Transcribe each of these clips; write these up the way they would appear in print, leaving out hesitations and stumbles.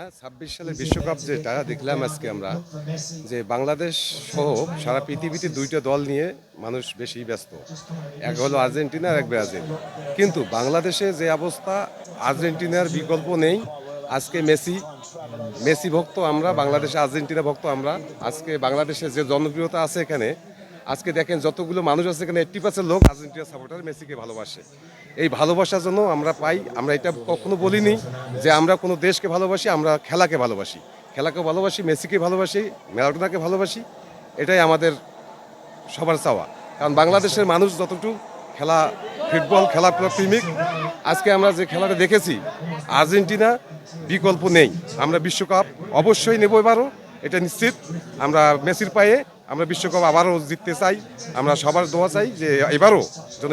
২৬ সালের বিশ্বকাপ যেটা দেখলাম আজকে আমরা, যে বাংলাদেশ সহ সারা পৃথিবীতে দুইটা দল নিয়ে মানুষ বেশি ব্যস্ত। এক হলো আর্জেন্টিনা আর এক ব্রাজিল। কিন্তু বাংলাদেশে যে অবস্থা, আর্জেন্টিনার বিকল্প নেই। আজকে মেসি মেসি ভক্ত আমরা, বাংলাদেশে আর্জেন্টিনা ভক্ত আমরা। আজকে বাংলাদেশে যে জনপ্রিয়তা আছে এখানে, আজকে দেখেন যতগুলো মানুষ আছে এখানে 80% লোক আর্জেন্টিনা সাপোর্টার, মেসিকে ভালোবাসে। এই ভালোবাসার জন্য আমরা পাই, আমরা এটা কখনো বলিনি যে আমরা কোনো দেশকে ভালোবাসি, আমরা খেলাকে ভালোবাসি। খেলাকে ভালোবাসি, মেসিকে ভালোবাসি, ম্যারাডোনাকে ভালোবাসি। এটাই আমাদের সবার চাওয়া। কারণ বাংলাদেশের মানুষ যতটুকু খেলা, ফুটবল খেলা প্রেমিক, আজকে আমরা যে খেলাটা দেখেছি, আর্জেন্টিনা বিকল্প নেই। আমরা বিশ্বকাপ অবশ্যই নেব এবারও, এটা নিশ্চিত। আমরা মেসির পায়ে আমরা বিশ্বকাপ আবারও জিততে চাই। আমরা সবার দোয়া চাই যে এবারও যেন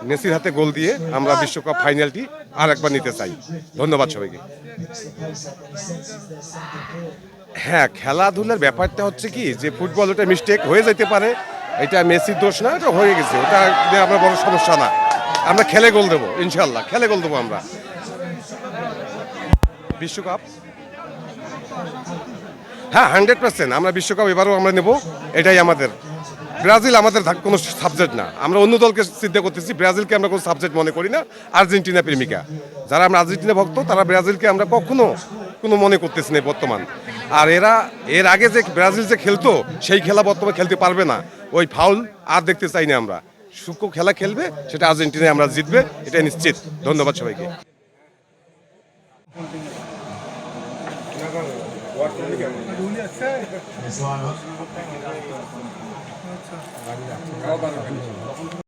মেসির হাতে গোল দিয়ে আমরা বিশ্বকাপ ফাইনালটি আর একবার নিতে চাই। ধন্যবাদ সবাইকে। হ্যাঁ, খেলাধুলার ব্যাপারটা হচ্ছে কি, যে ফুটবল ওটা মিস্টেক হয়ে যেতে পারে, এটা মেসির দোষ না, এটা হয়ে গেছে, ওটা আমরা বড় সমস্যা না। আমরা খেলে গোল দেবো, ইনশাল্লাহ খেলে গোল দেবো আমরা বিশ্বকাপ। হ্যাঁ, 100% আমরা বিশ্বকাপ এবারও আমরা নেব, এটাই আমাদের। ব্রাজিল আমাদের কোনো সাবজেক্ট না, আমরা অন্য দলকে চিন্তা করতেছি, ব্রাজিলকে আমরা কোনো সাবজেক্ট মনে করি না। আর্জেন্টিনা প্রেমিকা যারা আমরা আর্জেন্টিনা ভক্ত, তারা ব্রাজিলকে আমরা কখনো কোনো মনে করতেছি না বর্তমান। আর এর আগে যে ব্রাজিল যে খেলতো, সেই খেলা বর্তমানে খেলতে পারবে না। ওই ফাউল আর দেখতে চাই না আমরা। সূক্ষ্ম খেলা খেলবে, সেটা আর্জেন্টিনায় আমরা জিতবে, এটা নিশ্চিত। ধন্যবাদ সবাইকে।